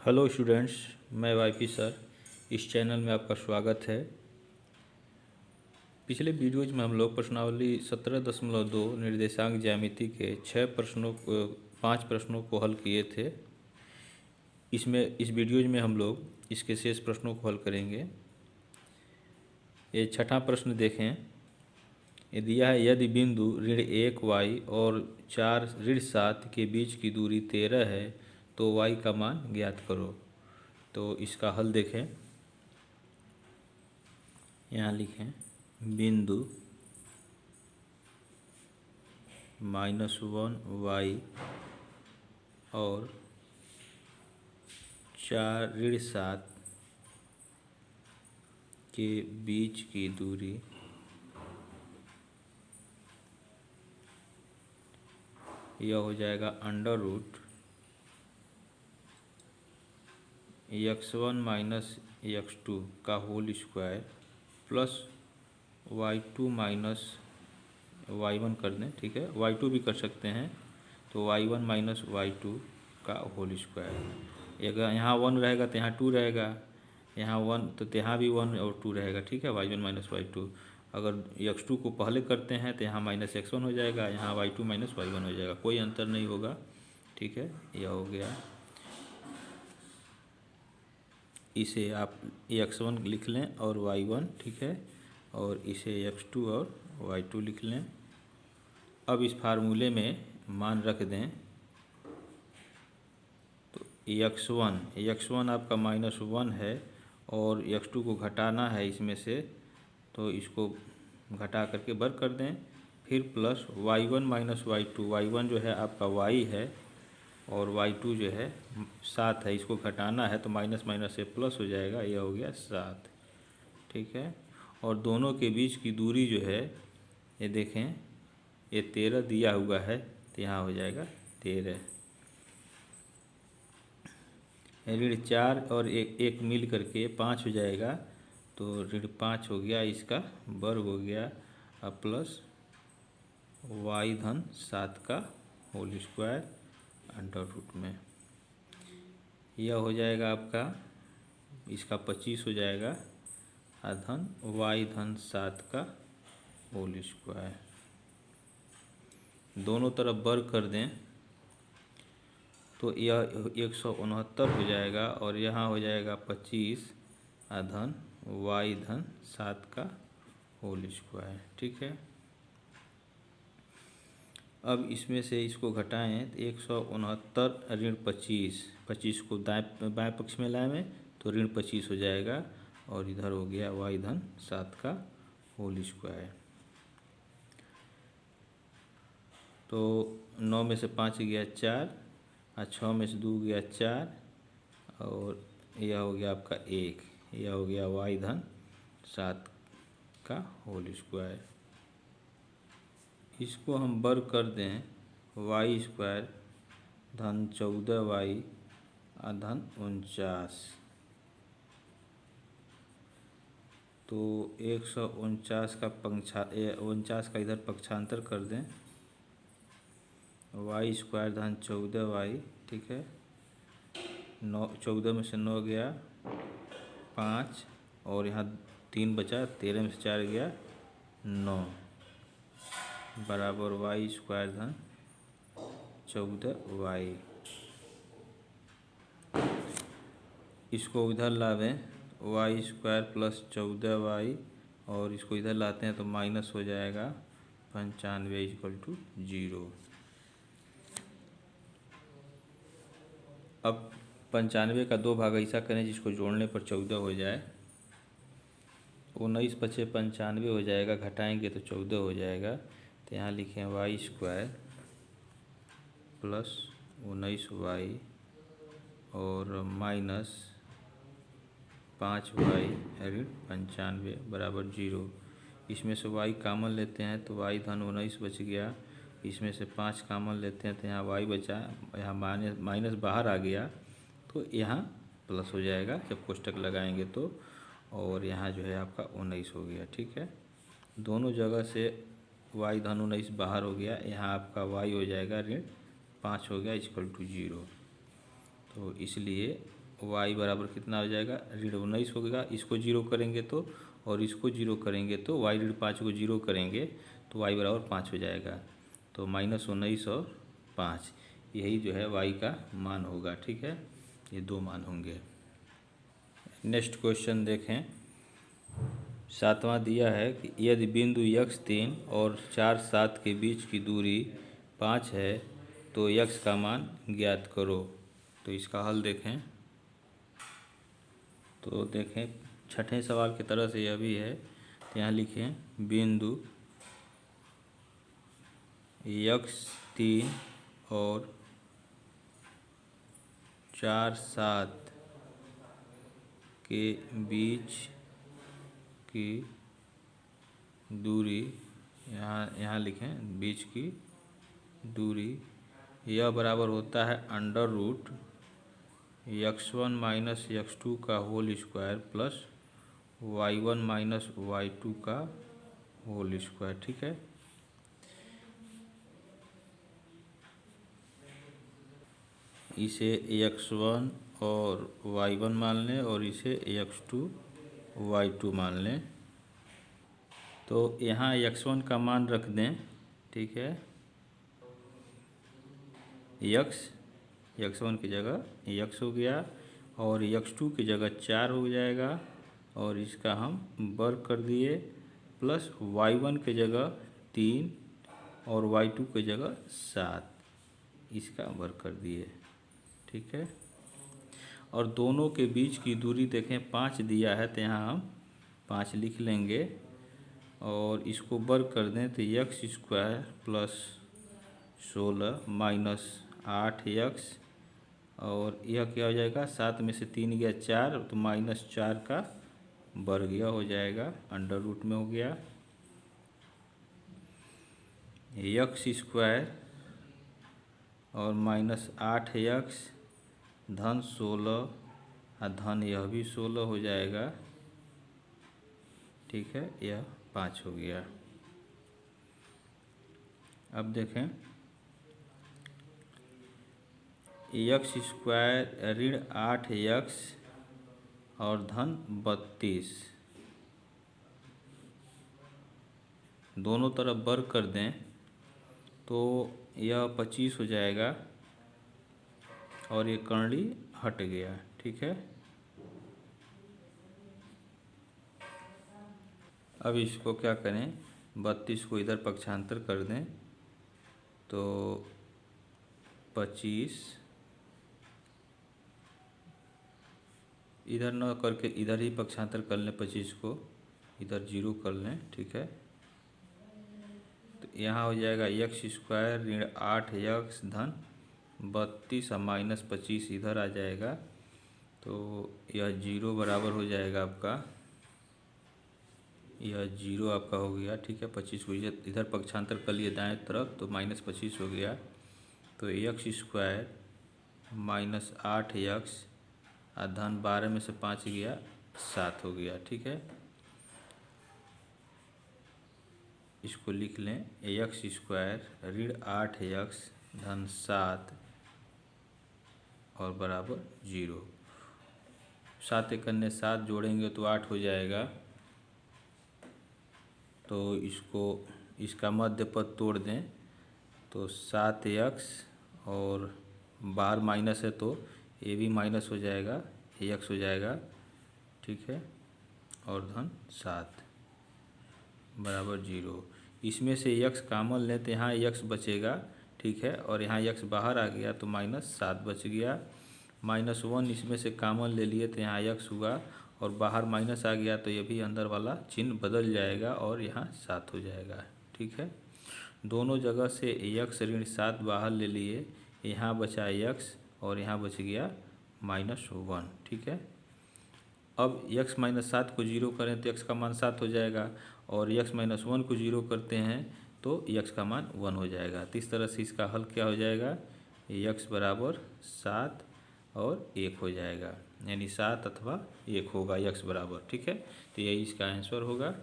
Hello students, मैं YP sir. इस channel में आपका स्वागत है। पिछले वीडियोज में हम लोग प्रश्नावली 17.2 निर्देशांक ज्यामिति के 5 प्रश्नों को हल किए थे। इस वीडियोज में हम लोग इसके शेष प्रश्नों को हल करेंगे। ये छठा प्रश्न देखें। ये दिया है, यदि बिंदु -1y और 4 -7 के बीच की दूरी 13 है तो y का मान ज्ञात करो। तो इसका हल देखें। यहाँ लिखें बिंदु -1y और 4 के बीच की दूरी यह हो जाएगा √(x1 - x2) का whole square plus y2 - y1 कर दें। ठीक है, y2 भी कर सकते हैं। तो y1 - y2 का होल स्क्वायर। अगर यहाँ 1 रहेगा तो यहाँ 2 रहेगा, यहाँ 1 तो यहाँ भी 1 और 2 रहेगा। ठीक है, y1 - y2। अगर x2 को पहले करते हैं तो यहाँ -x1 हो जाएगा, यहाँ y2 - y1 हो जाएगा, कोई अंतर नहीं होगा। ठीक है, यह हो गया। इसे आप x1 लिख लें और y1, ठीक है, और इसे x2 और y2 लिख लें। अब इस फार्मूले में मान रख दें तो x1 आपका -1 है और x2 को घटाना है इसमें से, तो इसको घटा करके वर्ग कर दें। फिर प्लस y1 - y2, y1 जो है आपका y है और y2 जो है 7 है, इसको घटाना है तो माइनस माइनस से प्लस हो जाएगा, यह हो गया 7। ठीक है, और दोनों के बीच की दूरी जो है ये देखें, ये 13 दिया हुआ है तो यहाँ हो जाएगा 13। ऋण 4 और एक मिल करके 5 हो जाएगा, तो ऋण 5 हो गया, इसका वर्ग हो गया, अब प्लस y(7) का होल स्क्वायर अंडर रूट में। यह हो जाएगा आपका, इसका 25 हो जाएगा, धन y(7) का होल स्क्वायर। दोनों तरफ वर्ग कर दें तो यह 169 हो जाएगा और यहाँ हो जाएगा 25 धन y(7) का होल स्क्वायर। ठीक है, अब इसमें से इसको घटाएं तो 169 ऋण 25 को बाएं पक्ष में लाएं तो ऋण 25 हो जाएगा और इधर हो गया y(7) का होल स्क्वायर। तो 9 में से 5 गया 4 और 6 में से 2 गया 4 और यह हो गया आपका 1, यह हो गया y(7) का होल स्क्वायर। इसको हम वर्ग कर दें, y² धन 14y धन 49, तो 149 का 49 का इधर पक्षांतर कर दें, y² धन 14y। ठीक है, 14 में से 9 गया 5 और यहाँ 3 बचा, 13 में से 4 गया 9 बराबर y² धन 14y। इसको इधर लावें, y² प्लस 14y और इसको इधर लाते हैं तो माइनस हो जाएगा 95 = 0। अब 95 का 2 भाग ऐसा करें जिसको जोड़ने पर 14 हो जाए। 19 बचे 95 हो जाएगा, घटाएंगे तो 14 हो जाएगा। तो यहाँ लिखें y² प्लस 19y और माइनस 5y ऋण 95 बराबर 0। इसमें से y कामन लेते हैं तो y धन 19 बच गया, इसमें से 5 कामन लेते हैं तो यहाँ y बचा, यहाँ माइनस बाहर आ गया तो यहाँ प्लस हो जाएगा जब कोष्टक लगाएंगे तो, और यहाँ जो है आपका 19 हो गया। ठीक है, दोनों जगह से y धन 19 बाहर हो गया, यहाँ आपका y हो जाएगा ऋण 5 हो गया = 0। तो इसलिए y बराबर कितना हो जाएगा, -19 होगा। इसको जीरो करेंगे तो, और इसको जीरो करेंगे तो y -5 को जीरो करेंगे तो y बराबर 5 हो जाएगा। तो -19 और 5, यही जो है y का मान होगा। ठीक है, ये दो मान होंगे। नेक्स्ट क्वेश्चन देखें। 7वां दिया है कि यदि बिंदु x3 और 4, 7 के बीच की दूरी 5 है तो x का मान ज्ञात करो। तो इसका हल देखें। तो देखें, छठे सवाल की तरह से यह भी है। तो यहाँ लिखें बिंदु x3 और 4, 7 के बीच की दूरी, यहाँ लिखें बीच की दूरी, यह बराबर होता है √x1 - x2 का whole square plus y1 - y2 का होल स्क्वायर। ठीक है, इसे x1 और y1 मान लें और इसे x2 y2 मान लें। तो यहाँ x1 का मान रख दें। ठीक है, x1 की जगह x हो गया और x2 की जगह 4 हो जाएगा और इसका हम वर्ग कर दिए, प्लस y1 की जगह 3 और y2 की जगह 7, इसका वर्ग कर दिए। ठीक है, और दोनों के बीच की दूरी देखें 5 दिया है तो यहाँ हम 5 लिख लेंगे और इसको वर्ग कर दें तो x² प्लस 16 माइनस 8x, और यह क्या हो जाएगा, 7 में से 3 गया 4 तो -4 का वर्ग यह हो जाएगा, अंडर रूट में हो गया। x² और -8x धन 16 और धन यह भी 16 हो जाएगा। ठीक है, यह 5 हो गया। अब देखें x² ऋण 8x और धन 32, दोनों तरफ वर्ग कर दें तो यह 25 हो जाएगा और ये कर्ली हट गया। ठीक है, अब इसको क्या करें, 32 को इधर पक्षांतर कर दें तो 25 इधर न करके इधर ही पक्षांतर कर लें, 25 को इधर 0 कर लें। ठीक है, तो यहाँ हो जाएगा x² ऋण 8x धन 32 और -25 इधर आ जाएगा तो यह 0 बराबर हो जाएगा आपका, यह 0 आपका हो गया। ठीक है, 25 को इधर पक्षांतर कर लिए दाएं तरफ तो -25 हो गया। तो x² -8x और धन 12 में से 5 गया 7 हो गया। ठीक है, इसको लिख लें x² ऋण 8x धन 7 और बराबर 0। 7 एकन्ने 7 जोड़ेंगे तो 8 हो जाएगा। तो इसका मध्य पद तोड़ दें तो 7x और बाहर माइनस है तो ये भी माइनस हो जाएगा, x हो जाएगा। ठीक है, और धन 7 बराबर 0। इसमें से x कॉमन लें तो यहाँ x बचेगा। ठीक है, और यहाँ x बाहर आ गया तो -7 बच गया। -1 इसमें से कॉमन ले लिए तो यहाँ x हुआ और बाहर माइनस आ गया तो ये भी अंदर वाला चिन्ह बदल जाएगा और यहाँ 7 हो जाएगा। ठीक है, दोनों जगह से x ऋण 7 बाहर ले लिए, यहाँ बचा x और यहाँ बच गया -1। ठीक है, अब x -7 को 0 करें तो x का मान 7 हो जाएगा और x -1 को 0 करते हैं तो x का मान 1 हो जाएगा। तो इस तरह से इसका हल क्या हो जाएगा, x बराबर 7 और 1 हो जाएगा, यानी 7 अथवा 1 होगा x बराबर। ठीक है, तो यही इसका आंसर होगा।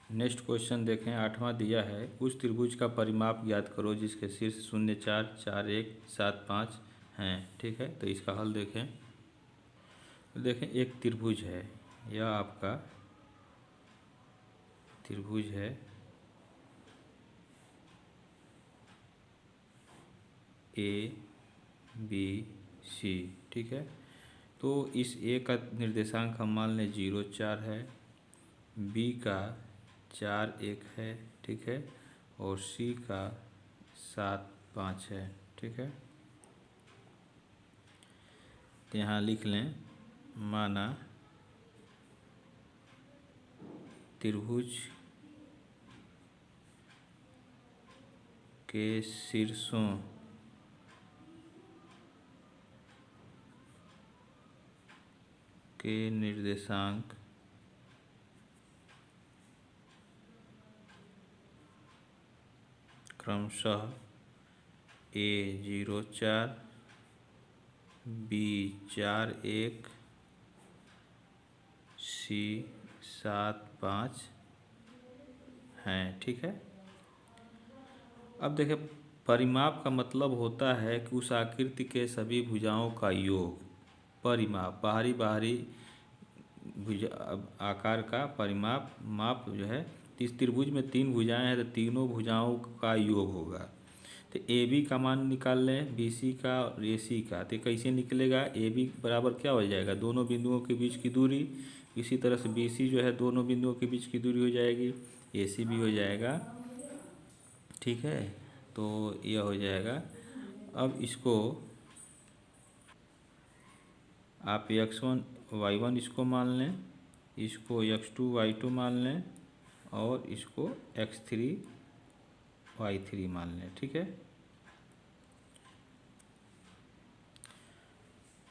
नेक्स्ट क्वेश्चन देखें, 8वां दिया है, उस त्रिभुज का परिमाप ज्ञात करो जिसके शीर्ष 0, 4, 4, 1, 7, 5 हैं। ठीक है, तो इसका हल देखें। देखें, एक त्रिभुज है, यह आपका त्रिभुज है ABC। ठीक है, तो इस ए का निर्देशांक हम मान लें 0, 4 है, बी का 4, 1 है, ठीक है, और सी का 7, 5 है। ठीक है, तो यहाँ लिख लें, माना त्रिभुज के शीर्षों के निर्देशांक क्रमशः A 0, 4, B 4, 1, C 7, 5 हैं। ठीक है, अब देखें, परिमाप का मतलब होता है कि उस आकृति के सभी भुजाओं का योग। परिमाप बाहरी भुजा आकार का परिमाप माप जो है, इस त्रिभुज में 3 भुजाएं हैं तो तीनों भुजाओं का योग होगा। तो ए बी का मान निकाल लें, बी सी का और ए सी का। तो कैसे निकलेगा, ए बी बराबर क्या हो जाएगा, दोनों बिंदुओं के बीच की दूरी। इसी तरह से बी सी जो है दोनों बिंदुओं के बीच की दूरी हो जाएगी, ए सी भी हो जाएगा। ठीक है, तो यह हो जाएगा। अब इसको आप x1 y1 इसको मान लें, इसको x2 y2 मान लें, और इसको x3 y3 मान लें। ठीक है,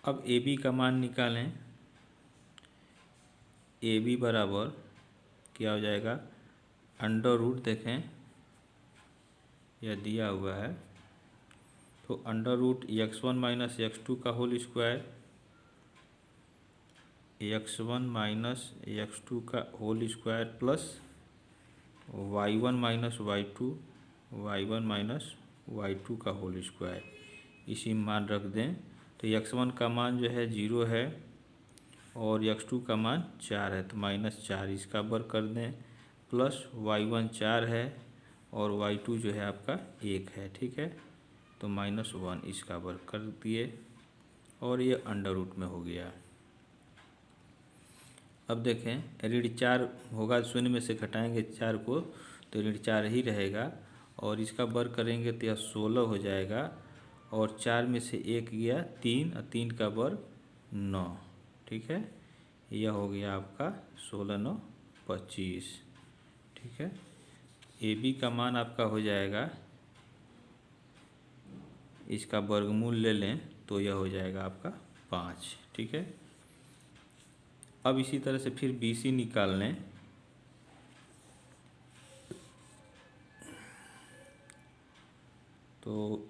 अब ए बी का मान निकालें। ए बी बराबर क्या हो जाएगा, अंडर रूट, देखें यह दिया हुआ है, तो under root x1 minus x2 का whole square, x1 minus x2 का whole square plus y1 minus y2, y1 minus y2 का होल स्क्वायर, इसी मान रख दें। तो x1 का मान जो है 0 है और x2 का मान 4 है, तो -4 इसका वर्ग कर दें, प्लस y1 4 है और y2 जो है आपका 1 है। ठीक है, तो -1 इसका वर्ग कर दिए और ये अंडर रूट में हो गया। अब देखें, ऋण 4 होगा, शून्य में से घटाएंगे 4 को तो ऋण 4 ही रहेगा, और इसका वर्ग करेंगे तो यह 16 हो जाएगा, और 4 में से 1 गया 3 और 3 का वर्ग 9। ठीक है, यह हो गया आपका 16, 9, 25। ठीक है, ए बी का मान आपका हो जाएगा, इसका वर्गमूल ले लें तो यह हो जाएगा आपका 5। ठीक है, अब इसी तरह से फिर बी सी निकाल लें। तो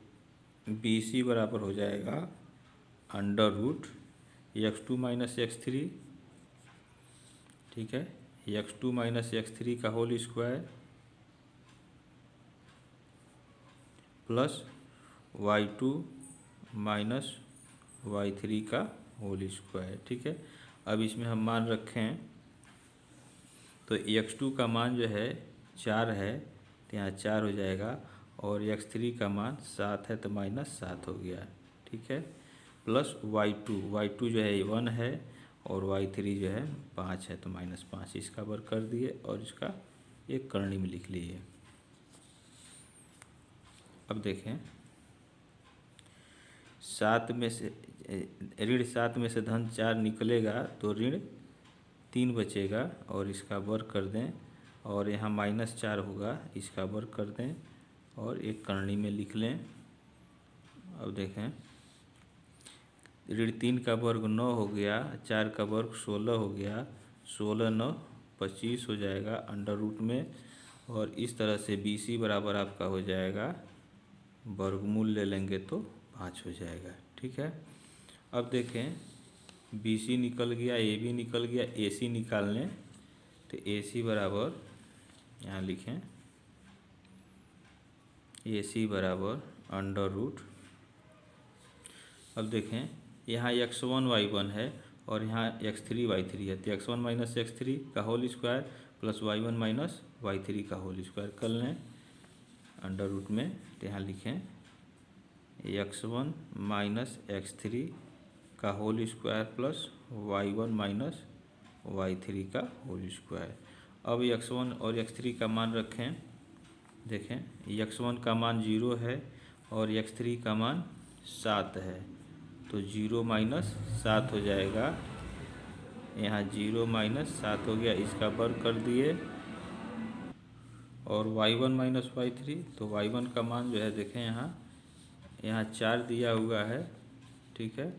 बी सी बराबर हो जाएगा under root x2 minus x3, ठीक है, x2 माइनस x3 का whole square plus y2 minus y3 का होल स्क्वायर। ठीक है, अब इसमें हम मान रखें तो x2 का मान जो है 4 है, तो यहाँ 4 हो जाएगा, और x3 का मान 7 है तो -7 हो गया। ठीक है, प्लस y2 जो है 1 है और y3 जो है 5 है तो -5 इसका वर्ग कर दिए और इसका एक करनी में लिख लिए। अब देखें, 7 में से ऋण 7 में से धन 4 निकलेगा तो ऋण 3 बचेगा, और इसका वर्ग कर दें, और यहाँ -4 होगा, इसका वर्ग कर दें और एक करनी में लिख लें। अब देखें, ऋण 3 का वर्ग 9 हो गया, 4 का वर्ग 16 हो गया, 16, 9, 25 हो जाएगा अंडर रूट में, और इस तरह से बी सी बराबर आपका हो जाएगा, वर्गमूल ले लेंगे तो 5 हो जाएगा। ठीक है, अब देखें, बी सी निकल गया, ए बी निकल गया, ए सी निकाल लें तो ए सी बराबर यहाँ लिखें AC बराबर अंडर रूट। अब देखें यहाँ x1 y1 है और यहाँ x3 y3 है, तो x1 माइनस x3 का whole square plus y1 minus y3 का होल स्क्वायर कर लें अंडर रूट में। तो यहाँ लिखें x1 माइनस x3 का whole square plus y1 minus y3 का होल स्क्वायर। अब x1 और x3 का मान रखें। देखें x1 का मान 0 है और x3 का मान 7 है, तो 0 माइनस 7 हो जाएगा। यहाँ 0 माइनस 7 हो गया, इसका वर्ग कर दिए। और y1 माइनस y3, तो y1 का मान जो है देखें यहाँ 4 दिया हुआ है, ठीक है।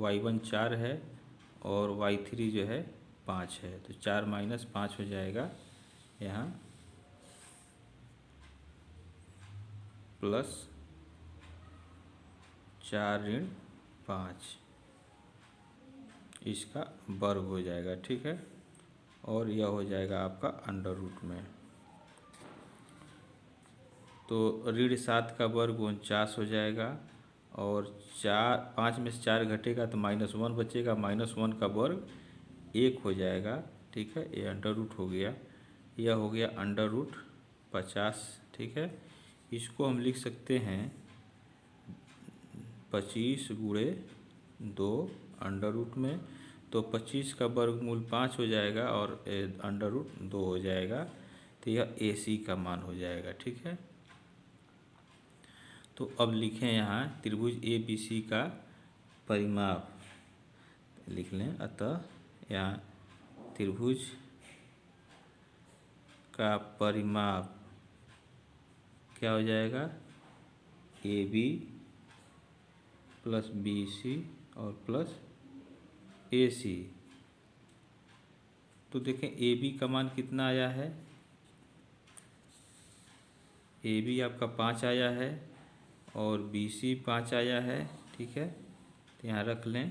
y1 4 है और y3 जो है 5 है, तो 4 माइनस 5 हो जाएगा। यहाँ प्लस 4 ऋण 5 इसका वर्ग हो जाएगा, ठीक है। और यह हो जाएगा आपका अंडर रूट में। तो ऋण 7 का वर्ग 49 हो जाएगा और 5 में से 4 घटेगा तो -1 बचेगा, -1 का वर्ग 1 हो जाएगा, ठीक है। ये अंडर रूट हो गया, यह हो गया अंडर रूट 50, ठीक है। इसको हम लिख सकते हैं 25 गुणे 2 अंडर रूट में, तो 25 का वर्गमूल 5 हो जाएगा और अंडर रूट 2 हो जाएगा, तो यह AC का मान हो जाएगा, ठीक है। तो अब लिखें यहाँ त्रिभुज ABC का परिमाप लिख लें। अतः यहाँ त्रिभुज का परिमाप क्या हो जाएगा, AB प्लस BC और प्लस AC। तो देखें AB का मान कितना आया है, AB आपका 5 आया है और BC 5 आया है, ठीक है। तो यहाँ रख लें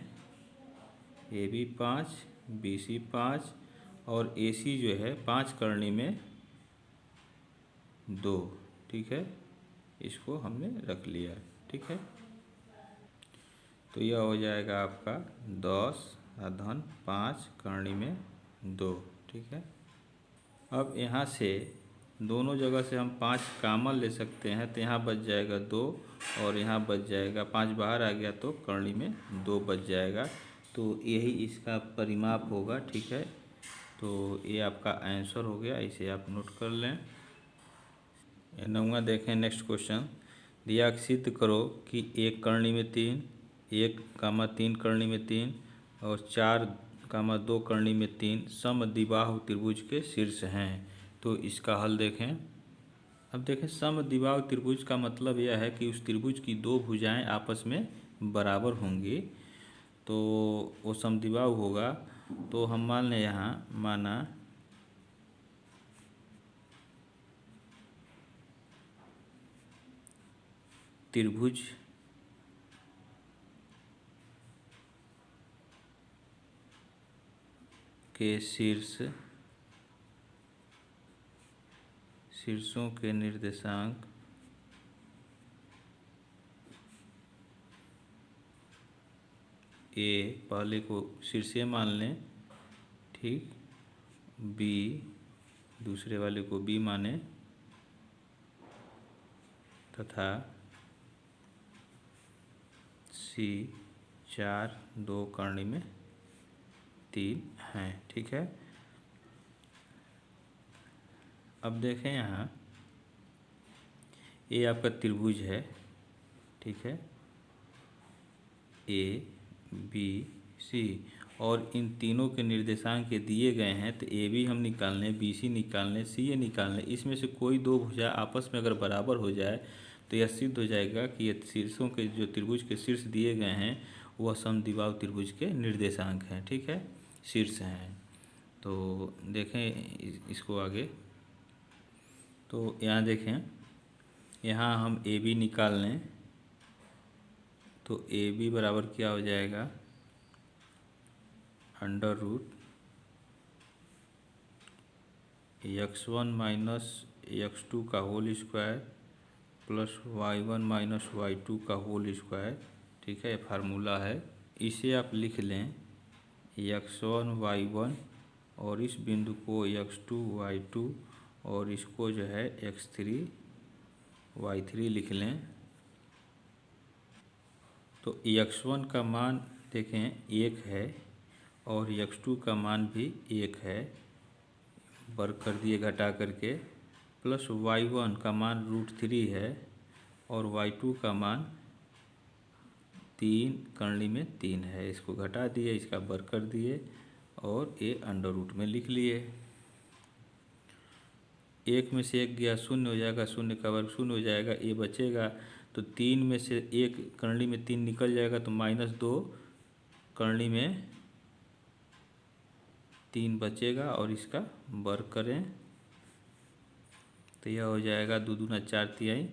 AB 5 BC 5 और AC जो है 5 करने में 2, ठीक है। इसको हमने रख लिया, ठीक है। तो यह हो जाएगा आपका 10 धन 5 करनी में 2, ठीक है। अब यहाँ से दोनों जगह से हम 5 कॉमन ले सकते हैं, तो यहाँ बच जाएगा 2 और यहाँ बच जाएगा 5 बाहर आ गया तो करनी में 2 बच जाएगा। तो यही इसका परिमाप होगा, ठीक है। तो ये आपका आंसर हो गया, इसे आप नोट कर लें। 9वां देखें नेक्स्ट क्वेश्चन। दिया सिद्ध करो कि 1 करनी में 3, 1, 3 करनी में 3 और 4, 2 करनी में 3 समद्विबाहु त्रिभुज के शीर्ष हैं। तो इसका हल देखें। अब देखें समद्विबाहु त्रिभुज का मतलब यह है कि उस त्रिभुज की 2 भुजाएं आपस में बराबर होंगी, तो वो समद्विबाहु होगा। तो हम मान लें यहाँ माना त्रिभुज के शीर्षों के निर्देशांक A पहले को शीर्षीय मान लें, ठीक। B दूसरे वाले को B माने तथा C 4, 2 करनी में 3 हैं, ठीक है। अब देखें यहाँ ये आपका त्रिभुज है, ठीक है, ABC और इन तीनों के निर्देशांक के दिए गए हैं। तो AB हम निकाल लें, BC निकाल लें, CA निकाल लें। इसमें से कोई 2 भुजा आपस में अगर बराबर हो जाए तो यह सिद्ध हो जाएगा कि ये शीर्षों के जो त्रिभुज के शीर्ष दिए गए हैं वह समद्विबाहु त्रिभुज के निर्देशांक हैं, ठीक है, शीर्ष हैं। तो देखें इसको आगे। तो यहाँ देखें, यहाँ हम AB निकाल लें तो AB बराबर क्या हो जाएगा, under root x1 minus x2 का whole square plus y1 minus y2 का होल स्क्वायर। ठीक है, ये फार्मूला है। इसे आप लिख लें x1 y1 और इस बिंदु को x2 y2 और इसको जो है x3 y3 लिख लें। तो x1 का मान देखें 1 है और x2 का मान भी 1 है, वर्ग कर दिए घटा करके, प्लस y1 का मान √3 है और y2 का मान 3 करनी में 3 है। इसको घटा दिए, इसका वर्ग कर दिए और ये अंडर रूट में लिख लिए। एक में से एक गया शून्य हो जाएगा, शून्य का वर्ग शून्य हो जाएगा, ये बचेगा। तो 3 में से 1 करनी में 3 निकल जाएगा, तो -2 करनी में 3 बचेगा और इसका वर्ग करें तो यह हो जाएगा 2 दूना 4 तिहाई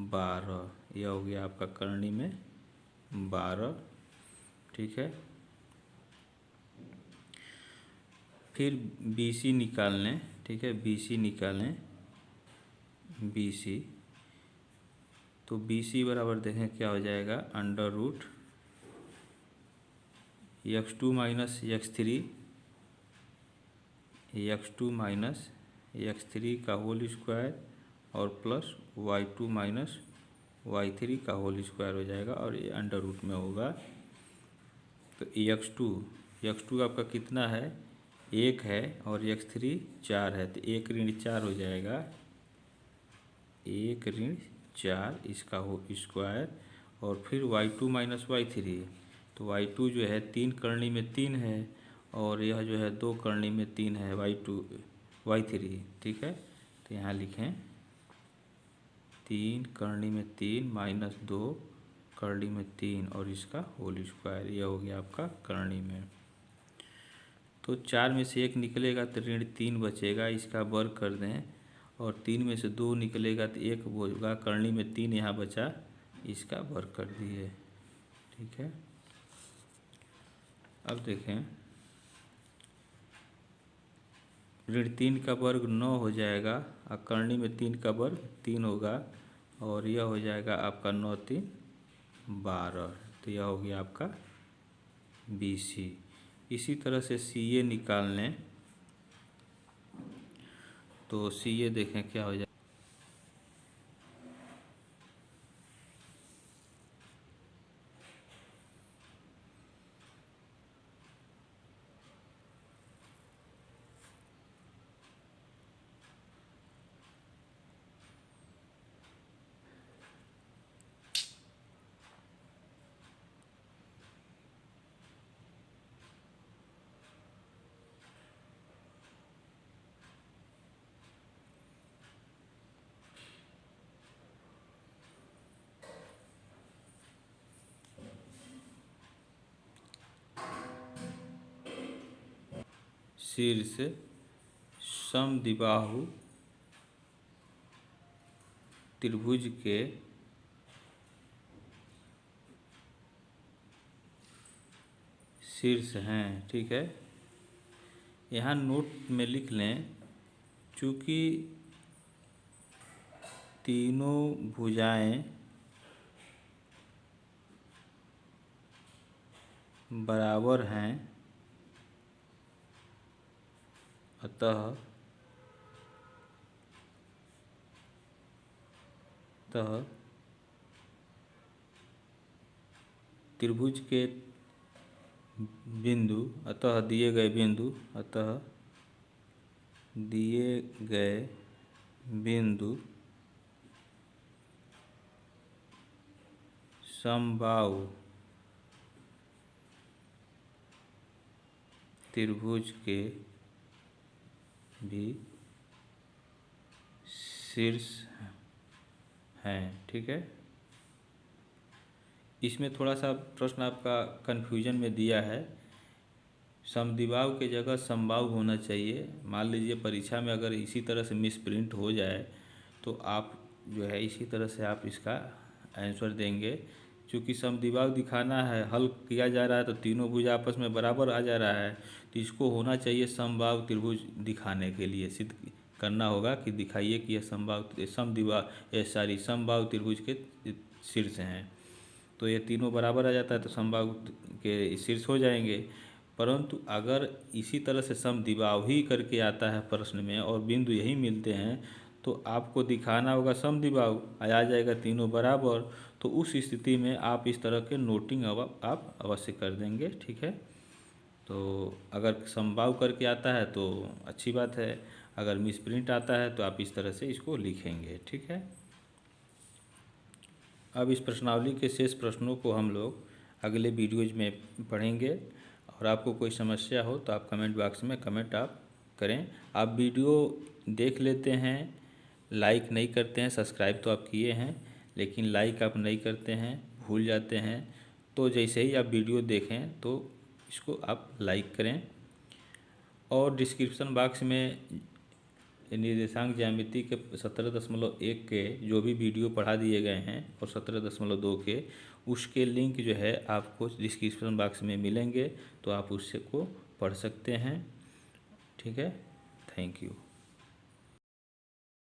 12। यह हो गया आपका करनी में 12। ठीक है, फिर BC निकाल लें। ठीक है, BC निकालें, BC। तो BC बराबर देखें क्या हो जाएगा, under root x2 minus x3 का होल स्क्वायर और प्लस y2 माइनस y3 का होल स्क्वायर हो जाएगा और ये अंडर रूट में होगा। तो x2 आपका कितना है, 1 है और x3 4 है, तो 1 ऋण 4 हो जाएगा, 1 ऋण 4 इसका हो स्क्वायर और फिर y2 माइनस y3। तो y2 जो है 3 करनी में 3 है और यह जो है 2 करनी में 3 है, y3। ठीक है, तो यहाँ लिखें 3 करनी में 3 माइनस 2 करनी में 3 और इसका होल स्क्वायर। यह हो गया आपका करनी में। तो 4 में से 1 निकलेगा तो ऋण 3 बचेगा, इसका वर्ग कर दें और 3 में से 2 निकलेगा तो 1 होगा, करनी में 3 यहाँ बचा, इसका वर्ग कर दिए। ठीक है, अब देखें ऋण 3 का वर्ग 9 हो जाएगा और करनी में 3 का वर्ग 3 होगा और यह हो जाएगा आपका 9 3 12। तो यह हो गया आपका BC। इसी तरह से CA निकाल लें। तो CA देखें क्या हो जाएगा, शीर्ष समद्विबाहु त्रिभुज के शीर्ष हैं। ठीक है, यहाँ नोट में लिख लें, चूँकि तीनों भुजाएं बराबर हैं, अतः त्रिभुज के बिंदु, अतः दिए गए बिंदु समबाहु त्रिभुज के भी शीर्ष हैं। ठीक है, इसमें थोड़ा सा प्रश्न आपका कन्फ्यूजन में दिया है, समद्विबाहु के जगह समबाहु होना चाहिए। मान लीजिए परीक्षा में अगर इसी तरह से मिस प्रिंट हो जाए तो आप जो है इसी तरह से आप इसका आंसर देंगे। चूँकि समद्विबाहु दिखाना है, हल किया जा रहा है तो तीनों भुज आपस में बराबर आ जा रहा है, तो इसको होना चाहिए समबाहु त्रिभुज दिखाने के लिए, सिद्ध करना होगा कि दिखाइए कि यह समबाहु त्रिभुज के शीर्ष हैं। तो ये तीनों बराबर आ जाता है तो समबाहु के शीर्ष हो जाएंगे। परंतु अगर इसी तरह से समद्विबाहु ही करके आता है प्रश्न में और बिंदु यही मिलते हैं तो आपको दिखाना होगा समद्विबाहु, आ जाएगा तीनों बराबर। तो उस स्थिति में आप इस तरह के नोटिंग आप अवश्य कर देंगे, ठीक है। तो अगर समबाहु करके आता है तो अच्छी बात है, अगर मिसप्रिंट आता है तो आप इस तरह से इसको लिखेंगे, ठीक है। अब इस प्रश्नावली के शेष प्रश्नों को हम लोग अगले वीडियोज में पढ़ेंगे और आपको कोई समस्या हो तो आप कमेंट बॉक्स में कमेंट आप करें। आप वीडियो देख लेते हैं, लाइक नहीं करते हैं, सब्सक्राइब तो आप किए हैं लेकिन लाइक आप नहीं करते हैं, भूल जाते हैं। तो जैसे ही आप वीडियो देखें तो इसको आप लाइक करें और डिस्क्रिप्शन बॉक्स में निर्देशांक ज्यामिति के 17.1 के जो भी वीडियो पढ़ा दिए गए हैं और 17.2 के उसके लिंक जो है आपको डिस्क्रिप्शन बॉक्स में मिलेंगे, तो आप उससे को पढ़ सकते हैं, ठीक है। Thank you.